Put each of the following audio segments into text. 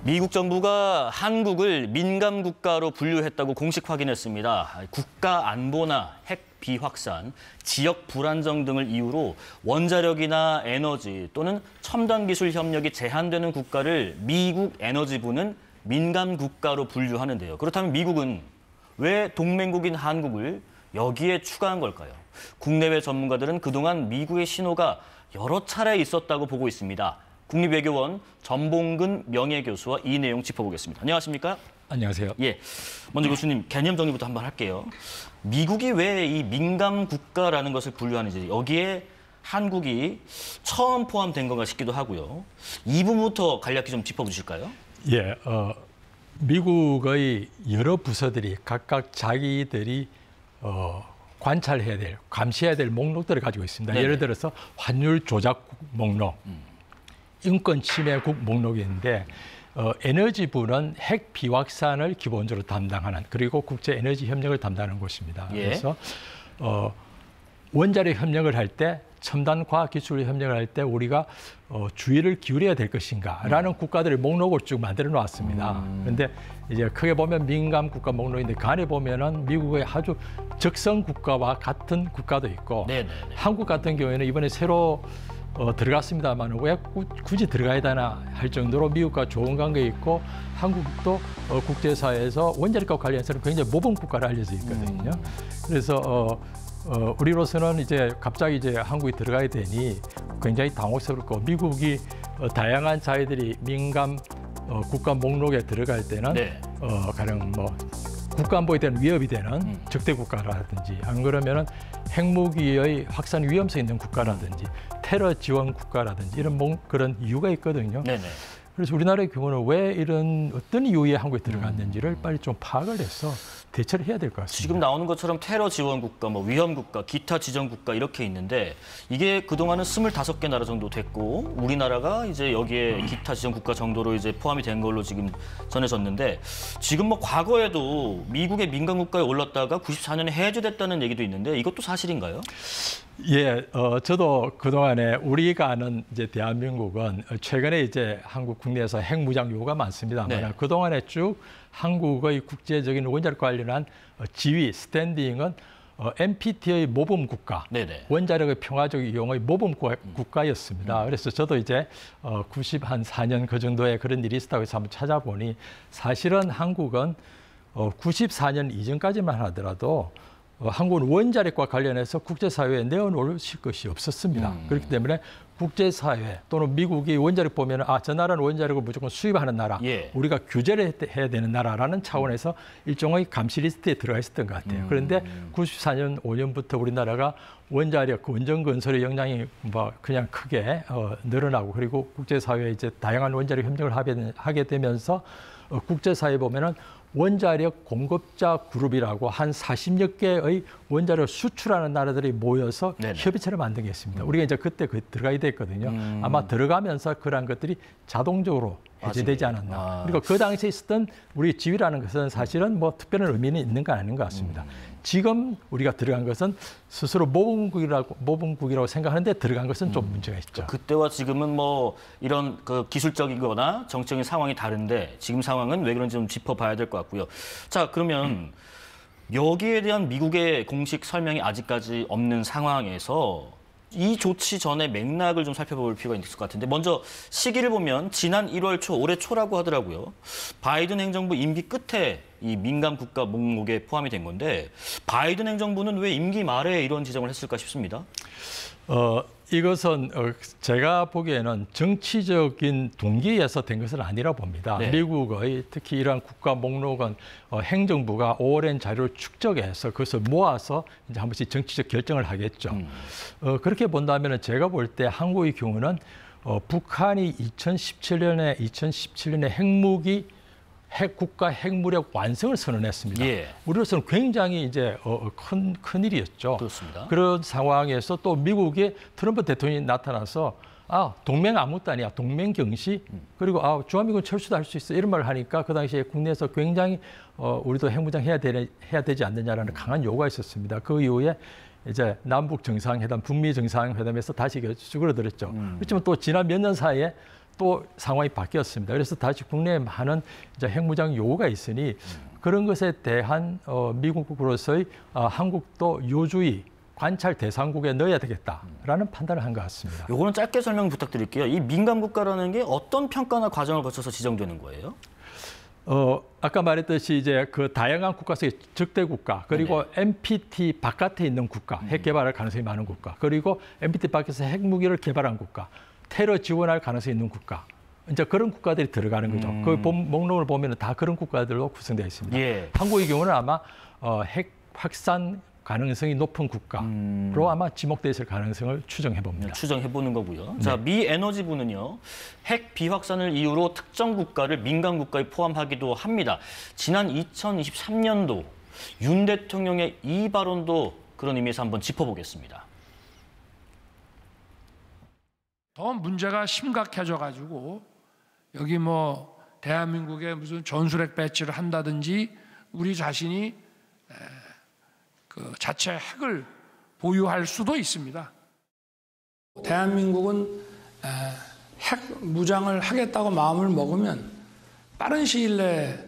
미국 정부가 한국을 민감 국가로 분류했다고 공식 확인했습니다. 국가 안보나 핵 비확산, 지역 불안정 등을 이유로 원자력이나 에너지 또는 첨단 기술 협력이 제한되는 국가를 미국 에너지부는 민감 국가로 분류하는데요. 그렇다면 미국은 왜 동맹국인 한국을 여기에 추가한 걸까요? 국내외 전문가들은 그동안 미국의 신호가 여러 차례 있었다고 보고 있습니다. 국립외교원 전봉근 명예교수와 이 내용 짚어보겠습니다. 안녕하십니까? 안녕하세요. 예, 먼저 교수님 개념 정리부터 한번 할게요. 미국이 왜 이 민감 국가라는 것을 분류하는지 여기에 한국이 처음 포함된 건가 싶기도 하고요. 이 부분부터 간략히 좀 짚어주실까요? 예, 미국의 여러 부서들이 각각 자기들이 관찰해야 될, 감시해야 될 목록들을 가지고 있습니다. 네네. 예를 들어서 환율 조작국 목록, 인권 침해국 목록이 있는데 에너지부는 핵 비확산을 기본적으로 담당하는, 그리고 국제 에너지 협력을 담당하는 곳입니다. 예. 그래서 원자력 협력을 할 때, 첨단 과학 기술 협력을 할 때 우리가 주의를 기울여야 될 것인가라는 국가들의 목록을 쭉 만들어 놨습니다. 그런데 이제 크게 보면 민감 국가 목록인데 그 안에 보면은 미국의 아주 적성 국가와 같은 국가도 있고, 네네네. 한국 같은 경우에는 이번에 새로 들어갔습니다만 왜 굳이 들어가야 되나 할 정도로 미국과 좋은 관계가 있고, 한국도 국제사회에서 원자력과 관련해서는 굉장히 모범 국가로 알려져 있거든요. 그래서 우리로서는 이제 갑자기 이제 한국이 들어가야 되니 굉장히 당혹스럽고, 미국이 다양한 자기들이 민감 국가 목록에 들어갈 때는 네. 가령 뭐 국가 안보에 대한 위협이 되는 적대 국가라든지, 안 그러면은 핵무기의 확산 위험성 있는 국가라든지, 테러 지원 국가라든지 이런 그런 이유가 있거든요. 네네. 그래서 우리나라의 경우는 왜 이런 어떤 이유에 한국에 들어갔는지를 빨리 좀 파악을 해서 대처를 해야 될 것 같습니다. 지금 나오는 것처럼 테러 지원 국가, 뭐 위험 국가, 기타 지정 국가 이렇게 있는데, 이게 그동안은 25개 나라 정도 됐고, 우리나라가 이제 여기에 기타 지정 국가 정도로 이제 포함이 된 걸로 지금 전해졌는데, 지금 뭐 과거에도 미국의 민간 국가에 올랐다가 94년에 해제됐다는 얘기도 있는데, 이것도 사실인가요? 예, 저도 그동안에 우리가 아는 이제 대한민국은 최근에 이제 한국 국내에서 핵무장 요구가 많습니다만, 네. 그동안에 쭉 한국의 국제적인 원자력 관련한 지위, 스탠딩은 NPT의 모범 국가, 네네. 원자력의 평화적 이용의 모범 국가였습니다. 그래서 저도 이제 94년 그 정도의 그런 일이 있었다고 해서 한번 찾아보니, 사실은 한국은 94년 이전까지만 하더라도 한국은 원자력과 관련해서 국제사회에 내어놓으실 것이 없었습니다. 그렇기 때문에 국제사회 또는 미국이 원자력 보면 저 나라는 원자력을 무조건 수입하는 나라, 예. 우리가 규제를 해야 되는 나라라는 차원에서 일종의 감시 리스트에 들어가 있었던 것 같아요. 그런데 94년 5년부터 우리나라가 원자력, 원전 건설의 역량이 뭐 그냥 크게 늘어나고, 그리고 국제사회에 이제 다양한 원자력 협력을 하게 되면서 국제사회에 보면은 원자력 공급자 그룹이라고 한 40여 개의 원자력을 수출하는 나라들이 모여서 네네. 협의체를 만든 게 있습니다. 우리가 이제 그때 들어가야 됐거든요. 아마 들어가면서 그러한 것들이 자동적으로 해제되지 않았나. 그리고 그 당시에 있었던 우리 지위라는 것은 사실은 뭐 특별한 의미는 있는 건 아닌 것 같습니다. 지금 우리가 들어간 것은 스스로 모범국이라고 생각하는데 들어간 것은 좀 문제가 있죠. 그때와 지금은 뭐 이런 그 기술적인 거나 정적인 상황이 다른데, 지금 상황은 왜 그런지 좀 짚어봐야 될 것 같고요. 자, 그러면 여기에 대한 미국의 공식 설명이 아직까지 없는 상황에서 이 조치 전의 맥락을 좀 살펴볼 필요가 있을 것 같은데, 먼저 시기를 보면 지난 1월 초, 올해 초라고 하더라고요. 바이든 행정부 임기 끝에 이 민감 국가 목록에 포함이 된 건데, 바이든 행정부는 왜 임기 말에 이런 지정을 했을까 싶습니다. 이것은 제가 보기에는 정치적인 동기에서 된 것은 아니라고 봅니다. 네. 미국의 특히 이러한 국가 목록은 행정부가 오랜 자료를 축적해서 그것을 모아서 이제 한 번씩 정치적 결정을 하겠죠. 그렇게 본다면 제가 볼 때 한국의 경우는 북한이 2017년에 핵무기 국가 핵무력 완성을 선언했습니다. 예. 우리로서는 굉장히 이제 큰 일이었죠. 그렇습니다. 그런 상황에서 또 미국의 트럼프 대통령이 나타나서 동맹 아무것도 아니야, 동맹 경시, 그리고 주한미군 철수도 할 수 있어, 이런 말을 하니까 그 당시에 국내에서 굉장히 우리도 핵무장 해야 되지 않느냐라는 강한 요구가 있었습니다. 그 이후에 이제 남북 정상회담, 북미 정상회담에서 다시 쭈그러들었죠. 그렇지만 또 지난 몇 년 사이에 또 상황이 바뀌었습니다. 그래서 다시 국내에 많은 이제 핵무장 요구가 있으니 그런 것에 대한 미국으로서의 한국도 요주의 관찰 대상국에 넣어야 되겠다라는 판단을 한 것 같습니다. 요거는 짧게 설명 부탁드릴게요. 이 민감 국가라는 게 어떤 평가나 과정을 거쳐서 지정되는 거예요? 아까 말했듯이 이제 그 다양한 국가 속의 적대 국가, 그리고 NPT 바깥에 있는 국가, 핵 개발할 가능성이 많은 국가, 그리고 NPT 밖에서 핵무기를 개발한 국가, 테러 지원할 가능성이 있는 국가, 이제 그런 국가들이 들어가는 거죠. 그 목록을 보면 다 그런 국가들로 구성되어 있습니다. 예. 한국의 경우는 아마 핵 확산 가능성이 높은 국가로 아마 지목되어 있을 가능성을 추정해 봅니다. 추정해 보는 거고요. 네. 자, 미 에너지부는요. 핵 비확산을 이유로 특정 국가를 민감 국가에 포함하기도 합니다. 지난 2023년도 윤 대통령의 이 발언도 그런 의미에서 한번 짚어보겠습니다. 더 문제가 심각해져 가지고 여기 뭐 대한민국에 무슨 전술핵 배치를 한다든지 우리 자신이 그 자체 핵을 보유할 수도 있습니다. 대한민국은 핵 무장을 하겠다고 마음을 먹으면 빠른 시일 내에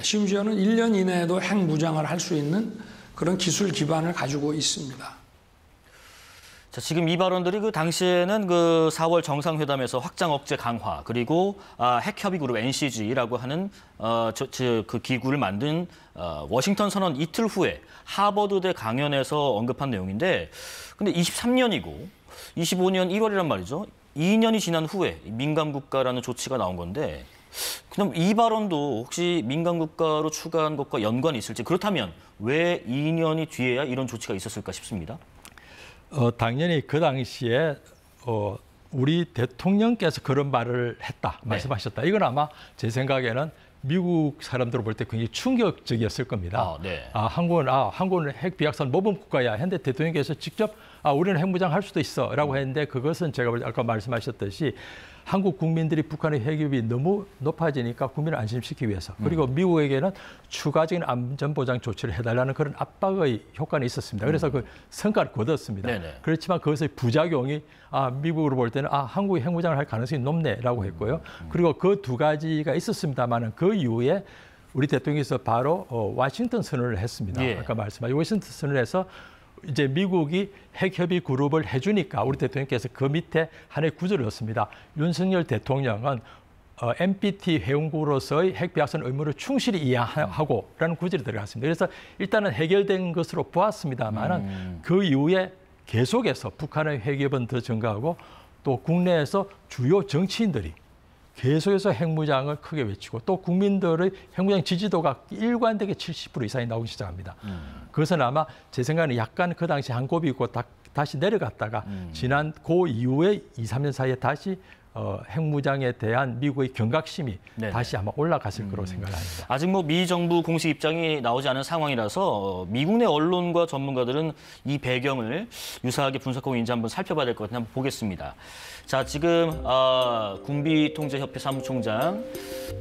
심지어는 1년 이내에도 핵 무장을 할 수 있는 그런 기술 기반을 가지고 있습니다. 자, 지금 이 발언들이 그 당시에는 그 4월 정상회담에서 확장 억제 강화 그리고 핵협의그룹 NCG라고 하는 그 기구를 만든 워싱턴 선언 이틀 후에 하버드대 강연에서 언급한 내용인데, 근데 23년이고 25년 1월이란 말이죠. 2년이 지난 후에 민감 국가라는 조치가 나온 건데, 그럼 이 발언도 혹시 민감 국가로 추가한 것과 연관이 있을지, 그렇다면 왜 2년이 뒤에야 이런 조치가 있었을까 싶습니다. 당연히 그 당시에 우리 대통령께서 그런 말을 했다, 말씀하셨다. 이건 아마 제 생각에는 미국 사람들 볼 때 굉장히 충격적이었을 겁니다. 한국은 핵 비확산 모범 국가야. 했는데 대통령께서 직접 우리는 핵무장 할 수도 있어라고 했는데, 그것은 제가 아까 말씀하셨듯이 한국 국민들이 북한의 핵위협이 너무 높아지니까 국민을 안심시키기 위해서, 그리고 미국에게는 추가적인 안전보장 조치를 해달라는 그런 압박의 효과는 있었습니다. 그래서 그 성과를 거뒀습니다. 그렇지만 그것의 부작용이 미국으로 볼 때는 한국이 핵무장을 할 가능성이 높네라고 했고요. 그리고 그 두 가지가 있었습니다만 그 이후에 우리 대통령께서 바로 워싱턴 선언을 했습니다. 아까 말씀하신 워싱턴 선언을 해서 이제 미국이 핵협의 그룹을 해주니까 우리 대통령께서 그 밑에 하나의 구절을 넣었습니다. 윤석열 대통령은 NPT 회원국으로서의 핵 비확산 의무를 충실히 이행하고라는 구절이 들어갔습니다. 그래서 일단은 해결된 것으로 보았습니다만은 그 이후에 계속해서 북한의 핵위협은 더 증가하고 또 국내에서 주요 정치인들이 계속해서 핵무장을 크게 외치고 또 국민들의 핵무장 지지도가 일관되게 70% 이상이 나오기 시작합니다. 그것은 아마 제 생각에는 약간 그 당시 한 곱이고 다시 내려갔다가 지난 그 이후에 2, 3년 사이에 다시 핵무장에 대한 미국의 경각심이 다시 아마 올라갔을 거라고 생각합니다. 아직 뭐 미 정부 공식 입장이 나오지 않은 상황이라서 미국 내 언론과 전문가들은 이 배경을 유사하게 분석하고 있는지 한번 살펴봐야 될 것 같은데 한번 보겠습니다. 자, 지금 군비통제협회 사무총장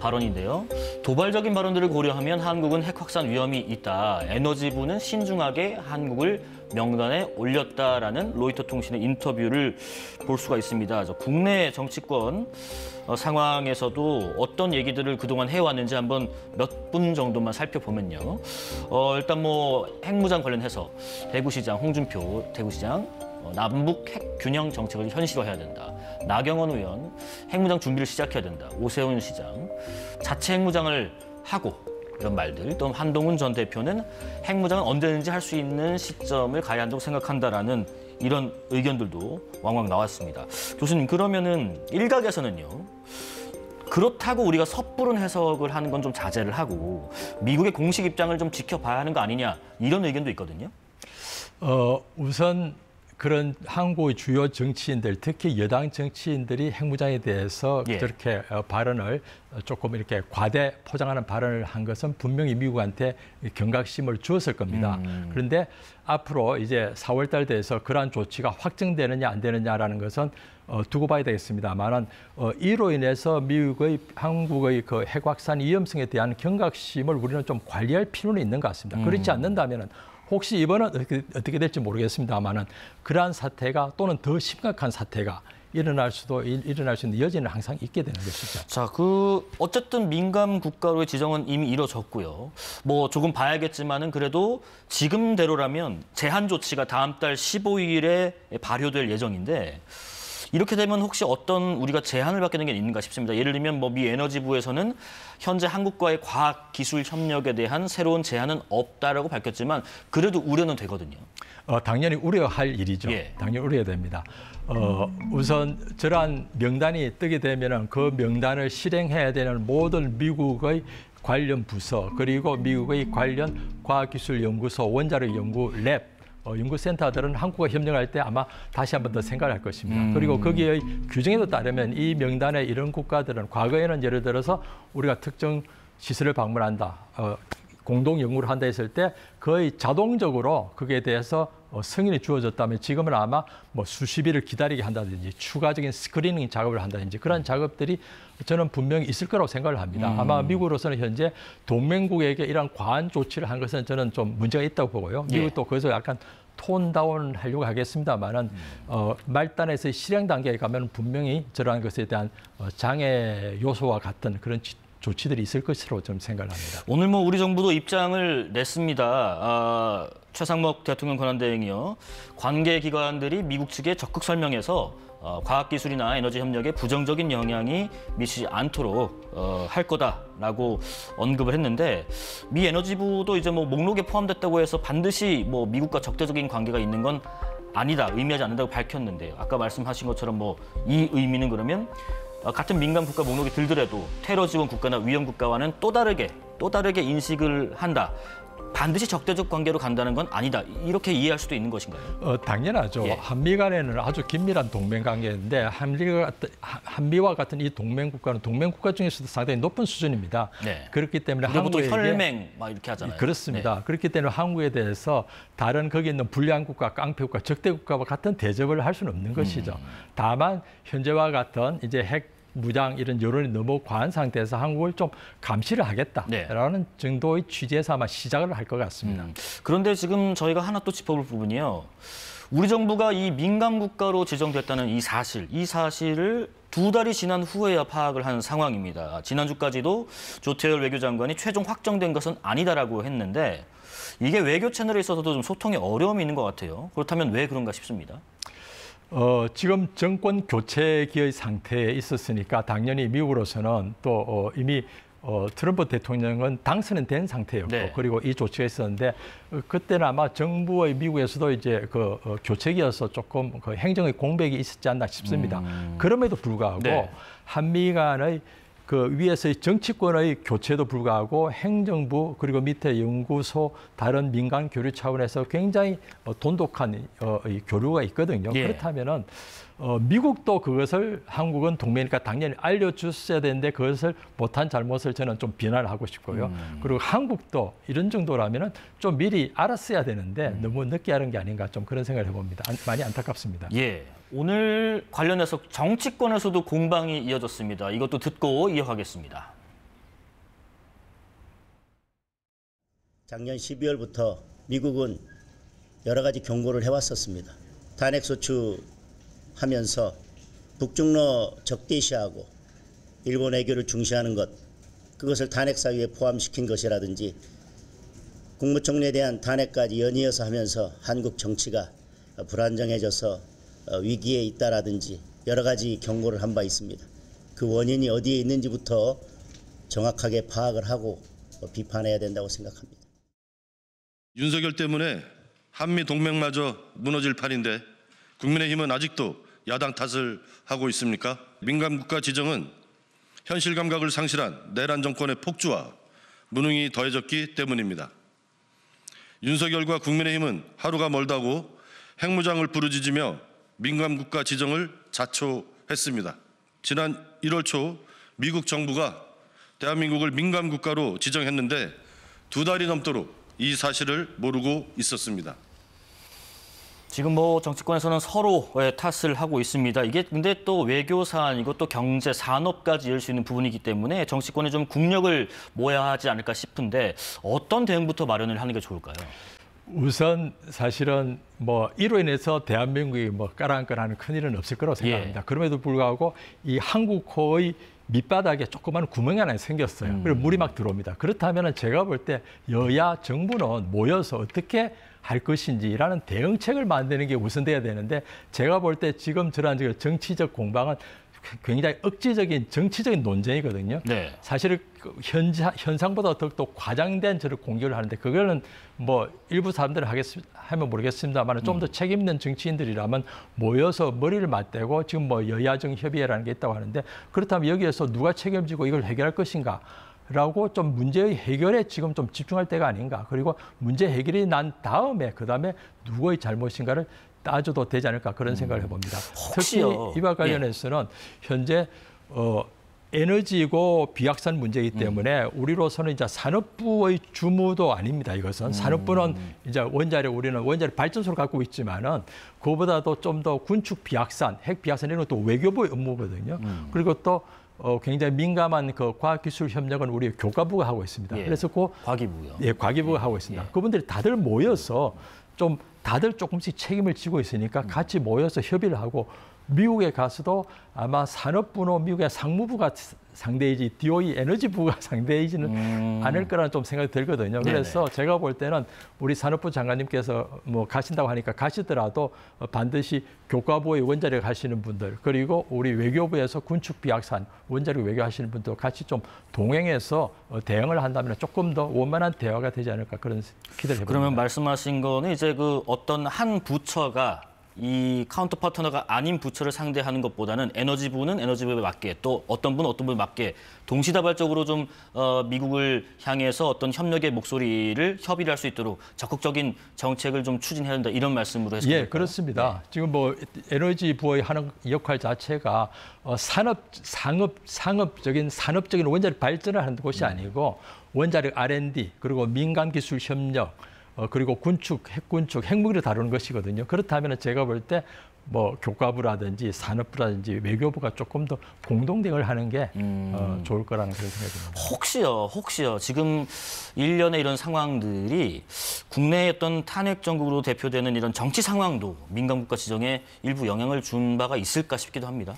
발언인데요. 도발적인 발언들을 고려하면 한국은 핵 확산 위험이 있다. 에너지부는 신중하게 한국을 명단에 올렸다라는 로이터 통신의 인터뷰를 볼 수가 있습니다. 국내 정치권 상황에서도 어떤 얘기들을 그동안 해왔는지 한번 몇 분 정도만 살펴보면요. 일단 뭐 핵무장 관련해서 대구시장 홍준표 대구시장 남북 핵 균형 정책을 현실화해야 된다. 나경원 의원 핵무장 준비를 시작해야 된다. 오세훈 시장 자체 핵무장을 하고 이런 말들. 또 한동훈 전 대표는 핵무장은 언제든지 할 수 있는 시점을 가야 한다고 생각한다라는 이런 의견들도 왕왕 나왔습니다. 교수님, 그러면은 일각에서는요. 그렇다고 우리가 섣부른 해석을 하는 건 좀 자제를 하고 미국의 공식 입장을 좀 지켜봐야 하는 거 아니냐 이런 의견도 있거든요. 우선 그런 한국의 주요 정치인들, 특히 여당 정치인들이 핵무장에 대해서 저렇게 발언을 조금 이렇게 과대 포장하는 발언을 한 것은 분명히 미국한테 경각심을 주었을 겁니다. 그런데 앞으로 이제 4월 달 돼서 그러한 조치가 확정되느냐 안 되느냐라는 것은 두고 봐야 되겠습니다만은 이로 인해서 미국의 한국의 그 핵 확산 위험성에 대한 경각심을 우리는 좀 관리할 필요는 있는 것 같습니다. 그렇지 않는다면은 혹시 이번은 어떻게 될지 모르겠습니다만은 그러한 사태가 또는 더 심각한 사태가 일어날 수 있는 여지는 항상 있게 되는 것이죠. 자, 어쨌든 민감 국가로의 지정은 이미 이뤄졌고요. 뭐 조금 봐야겠지만은 그래도 지금대로라면 제한 조치가 다음 달 15일에 발효될 예정인데 이렇게 되면 혹시 어떤 우리가 제한을 받게 되는 게 있는가 싶습니다. 예를 들면 뭐 미 에너지부에서는 현재 한국과의 과학 기술 협력에 대한 새로운 제한은 없다라고 밝혔지만 그래도 우려는 되거든요. 당연히 우려할 일이죠. 예. 당연히 우려해야 됩니다. 우선 저러한 명단이 뜨게 되면은 그 명단을 실행해야 되는 모든 미국의 관련 부서 그리고 미국의 관련 과학기술연구소, 원자력 연구 랩 연구센터들은 한국과 협력할 때 아마 다시 한 번 더 생각을 할 것입니다. 그리고 거기의 규정에도 따르면 이 명단에 이런 국가들은 과거에는 예를 들어서 우리가 특정 시설을 방문한다, 공동 연구를 한다 했을 때 거의 자동적으로 거기에 대해서 승인이 주어졌다면 지금은 아마 뭐 수십 일을 기다리게 한다든지 추가적인 스크리닝 작업을 한다든지 그런 작업들이 저는 분명히 있을 거라고 생각을 합니다. 아마 미국으로서는 현재 동맹국에게 이런 과한 조치를 한 것은 저는 좀 문제가 있다고 보고요. 미국도 거기서 약간 톤 다운 하려고 하겠습니다만은 말단에서 실행 단계에 가면 분명히 저러한 것에 대한 장애 요소와 같은 그런 조치들이 있을 것으로 좀 생각을 합니다. 오늘 뭐 우리 정부도 입장을 냈습니다. 최상목 대통령 권한대행이요. 관계 기관들이 미국 측에 적극 설명해서 과학기술이나 에너지 협력에 부정적인 영향이 미치지 않도록 할 거다라고 언급을 했는데 미 에너지부도 이제 뭐 목록에 포함됐다고 해서 반드시 뭐 미국과 적대적인 관계가 있는 건 아니다, 의미하지 않는다고 밝혔는데요. 아까 말씀하신 것처럼 뭐 이 의미는 그러면 같은 민감 국가 목록에 들더라도 테러 지원 국가나 위험 국가와는 또 다르게 인식을 한다. 반드시 적대적 관계로 간다는 건 아니다. 이렇게 이해할 수도 있는 것인가요? 당연하죠. 예. 한미 간에는 아주 긴밀한 동맹 관계인데 한미와 같은 이 동맹 국가는 동맹 국가 중에서도 상당히 높은 수준입니다. 네. 그렇기 때문에 한국도 한국에게 혈맹 막 이렇게 하잖아요. 그렇습니다. 네. 그렇기 때문에 한국에 대해서 다른 거기 있는 불량 국가, 깡패 국가, 적대 국가와 같은 대접을 할 수는 없는 것이죠. 다만 현재와 같은 이제 핵 무장 이런 여론이 너무 과한 상태에서 한국을 좀 감시를 하겠다라는 정도의 취지에서 아마 시작을 할 것 같습니다. 그런데 지금 저희가 하나 또 짚어볼 부분이요. 우리 정부가 이 민감 국가로 지정됐다는 이 사실을 2달이 지난 후에야 파악을 한 상황입니다. 지난주까지도 조태열 외교장관이 최종 확정된 것은 아니다라고 했는데 이게 외교 채널에 있어서도 좀 소통에 어려움이 있는 것 같아요. 그렇다면 왜 그런가 싶습니다. 지금 정권 교체기의 상태에 있었으니까 당연히 미국으로서는 또 이미 트럼프 대통령은 당선은 된 상태였고 네. 그리고 이 조치가 있었는데 그때는 아마 정부의 미국에서도 이제 교체기여서 조금 그 행정의 공백이 있었지 않나 싶습니다. 그럼에도 불구하고 네. 한미 간의 그 위에서의 정치권의 교체도 불구하고 행정부 그리고 밑에 연구소 다른 민간 교류 차원에서 굉장히 돈독한 교류가 있거든요. 예. 그렇다면은 미국도 그것을 한국은 동맹이니까 당연히 알려줬어야 되는데 그것을 못한 잘못을 저는 좀 비난을 하고 싶고요. 그리고 한국도 이런 정도라면은 좀 미리 알았어야 되는데 너무 늦게 하는 게 아닌가 좀 그런 생각을 해봅니다. 많이 안타깝습니다. 예. 오늘 관련해서 정치권에서도 공방이 이어졌습니다. 이것도 듣고 이어가겠습니다. 작년 12월부터 미국은 여러 가지 경고를 해왔었습니다. 탄핵 소추하면서 북중러 적대시하고 일본 외교를 중시하는 것, 그것을 탄핵 사유에 포함시킨 것이라든지 국무총리에 대한 탄핵까지 연이어서 하면서 한국 정치가 불안정해져서 위기에 있다라든지 여러 가지 경고를 한 바 있습니다. 그 원인이 어디에 있는지부터 정확하게 파악을 하고 비판해야 된다고 생각합니다. 윤석열 때문에 한미 동맹마저 무너질 판인데 국민의힘은 아직도 야당 탓을 하고 있습니까? 민감국가 지정은 현실 감각을 상실한 내란 정권의 폭주와 무능이 더해졌기 때문입니다. 윤석열과 국민의힘은 하루가 멀다고 핵무장을 부르짖으며 민감국가 지정을 자초했습니다. 지난 1월 초 미국 정부가 대한민국을 민감국가로 지정했는데 2달이 넘도록 이 사실을 모르고 있었습니다. 지금 뭐 정치권에서는 서로의 탓을 하고 있습니다. 이게 근데 또 외교 사안이고 또 경제, 산업까지 이을 수 있는 부분이기 때문에 정치권이 좀 국력을 모아야 하지 않을까 싶은데 어떤 대응부터 마련을 하는 게 좋을까요? 우선 사실은 뭐 이로 인해서 대한민국이 뭐 까랑까랑하는 큰일은 없을 거라고 생각합니다. 그럼에도 불구하고 이 한국호의 밑바닥에 조그만 구멍이 하나 생겼어요. 그리고 물이 막 들어옵니다. 그렇다면 제가 볼 때 여야 정부는 모여서 어떻게 할 것인지라는 대응책을 만드는 게 우선돼야 되는데 제가 볼 때 지금 저런 정치적 공방은 굉장히 억지적인 정치적인 논쟁이거든요. 네. 사실 현상보다 더욱더 과장된 저를 공격을 하는데 그거는 뭐 일부 사람들은 하면 모르겠습니다만 좀 더 책임 있는 정치인들이라면 모여서 머리를 맞대고 지금 뭐 여야정 협의회라는 게 있다고 하는데 그렇다면 여기에서 누가 책임지고 이걸 해결할 것인가? 라고 좀 문제의 해결에 지금 좀 집중할 때가 아닌가. 그리고 문제 해결이 난 다음에 그다음에 누구의 잘못인가를 따져도 되지 않을까 그런 생각을 해봅니다. 혹시요. 특히 이와 관련해서는 현재 에너지고 비확산 문제이기 때문에 우리로서는 이제 산업부의 주무도 아닙니다. 이것은 산업부는 이제 우리는 원자력 발전소를 갖고 있지만은 그보다도 좀 더 군축 비확산, 핵 비확산 이런 것도 외교부의 업무거든요. 그리고 또 굉장히 민감한 그 과학기술 협력은 우리 교과부가 하고 있습니다. 그래서 과기부요. 과기부가 하고 있습니다. 그분들이 다들 모여서 좀 다들 조금씩 책임을 지고 있으니까 같이 모여서 협의를 하고 미국에 가서도 아마 산업부는 미국의 상무부가 상대이지 DOE 에너지부가 상대이지는 않을 거라는 좀 생각이 들거든요. 그래서 제가 볼 때는 우리 산업부 장관님께서 뭐 가신다고 하니까 가시더라도 반드시 교과부의 원자력 하시는 분들 그리고 우리 외교부에서 군축 비확산 원자력 외교하시는 분들 같이 좀 동행해서 대응을 한다면 조금 더 원만한 대화가 되지 않을까 그런 기대를 해봅니다. 그러면 말씀하신 거는 이제 그 어떤 한 부처가 이 카운터 파트너가 아닌 부처를 상대하는 것보다는 에너지부는 에너지부에 맞게 또 어떤 분은 어떤 분에 맞게 동시다발적으로 좀 미국을 향해서 어떤 협력의 목소리를 협의를 할 수 있도록 적극적인 정책을 좀 추진해야 된다 이런 말씀으로 해서 예, 그렇습니다. 지금 뭐 에너지부의 하는 역할 자체가 산업적인 원자력 발전을 하는 곳이 아니고 원자력 R&D 그리고 민간 기술 협력 그리고 군축, 핵무기를 다루는 것이거든요. 그렇다면 제가 볼 때 뭐 교과부라든지 산업부라든지 외교부가 조금 더 공동대응을 하는 게 좋을 거라는 그런 생각이 듭니다. 혹시요. 지금 일련의 이런 상황들이 국내의 어떤 탄핵 정국으로 대표되는 이런 정치 상황도 민간국가 지정에 일부 영향을 준 바가 있을까 싶기도 합니다.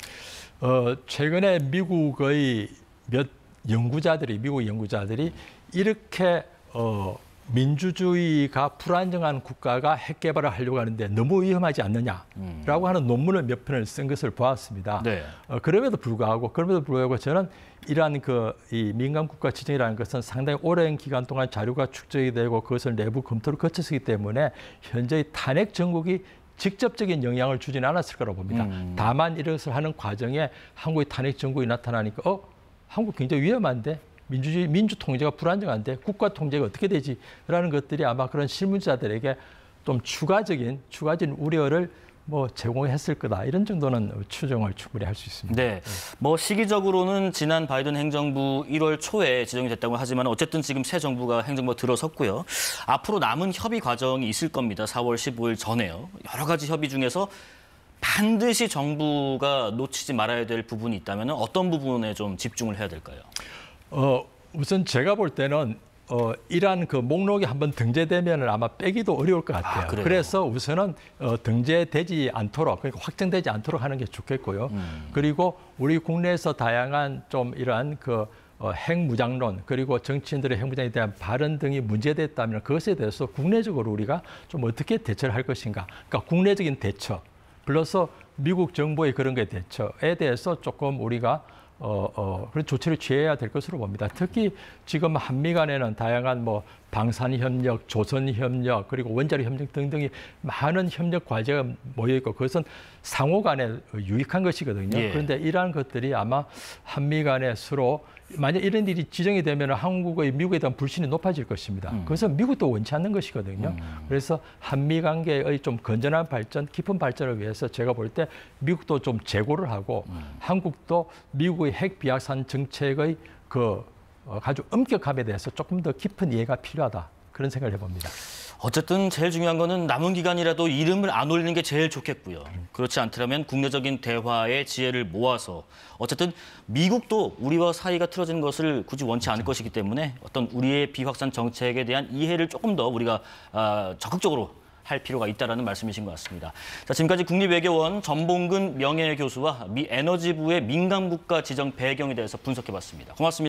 최근에 미국의 미국 연구자들이 이렇게 민주주의가 불안정한 국가가 핵 개발을 하려고 하는데 너무 위험하지 않느냐라고 하는 논문을 몇 편을 쓴 것을 보았습니다. 네. 그럼에도 불구하고 저는 이러한 이 민간 국가 지정이라는 것은 상당히 오랜 기간 동안 자료가 축적이 되고 그것을 내부 검토를 거쳤기 때문에 현재의 탄핵 정국이 직접적인 영향을 주지는 않았을 거라고 봅니다. 다만 이것을 하는 과정에 한국의 탄핵 정국이 나타나니까 한국 굉장히 위험한데 민주 통제가 불안정한데 국가 통제가 어떻게 되지라는 것들이 아마 그런 실무자들에게 좀 추가적인 우려를 뭐 제공했을 거다 이런 정도는 추정을 충분히 할 수 있습니다. 네, 뭐 시기적으로는 지난 바이든 행정부 1월 초에 지정이 됐다고 하지만 어쨌든 지금 새 정부가 행정부가 들어섰고요. 앞으로 남은 협의 과정이 있을 겁니다. 4월 15일 전에요. 여러 가지 협의 중에서 반드시 정부가 놓치지 말아야 될 부분이 있다면 어떤 부분에 좀 집중을 해야 될까요? 우선 제가 볼 때는 이러한 그 목록이 한번 등재되면 아마 빼기도 어려울 것 같아요. 그래서 우선은 등재되지 않도록 그러니까 확정되지 않도록 하는 게 좋겠고요. 그리고 우리 국내에서 다양한 좀 이러한 핵무장론 그리고 정치인들의 핵무장에 대한 발언 등이 문제됐다면 그것에 대해서 국내적으로 우리가 좀 어떻게 대처를 할 것인가. 그러니까 국내적인 대처 플러스 미국 정부의 그런 게 대처에 대해서 조금 우리가 그런 조치를 취해야 될 것으로 봅니다. 특히 지금 한미 간에는 다양한 뭐 방산 협력, 조선 협력, 그리고 원자력 협력 등등이 많은 협력 과제가 모여 있고 그것은 상호 간에 유익한 것이거든요. 그런데 이러한 것들이 아마 한미 간에 서로 만약 이런 일이 지정이 되면 한국의 미국에 대한 불신이 높아질 것입니다. 그것은 미국도 원치 않는 것이거든요. 그래서 한미 관계의 좀 건전한 발전, 깊은 발전을 위해서 제가 볼 때 미국도 좀 재고를 하고 한국도 미국의 핵 비확산 정책의 아주 엄격함에 대해서 조금 더 깊은 이해가 필요하다. 그런 생각을 해봅니다. 어쨌든 제일 중요한 거는 남은 기간이라도 이름을 안 올리는 게 제일 좋겠고요. 그렇지 않더라면 국내적인 대화의 지혜를 모아서 어쨌든 미국도 우리와 사이가 틀어지는 것을 굳이 원치 않을 것이기 때문에 어떤 우리의 비확산 정책에 대한 이해를 조금 더 우리가 적극적으로 할 필요가 있다는 말씀이신 것 같습니다. 자, 지금까지 국립외교원 전봉근 명예교수와 미 에너지부의 민감국가 지정 배경에 대해서 분석해봤습니다. 고맙습니다.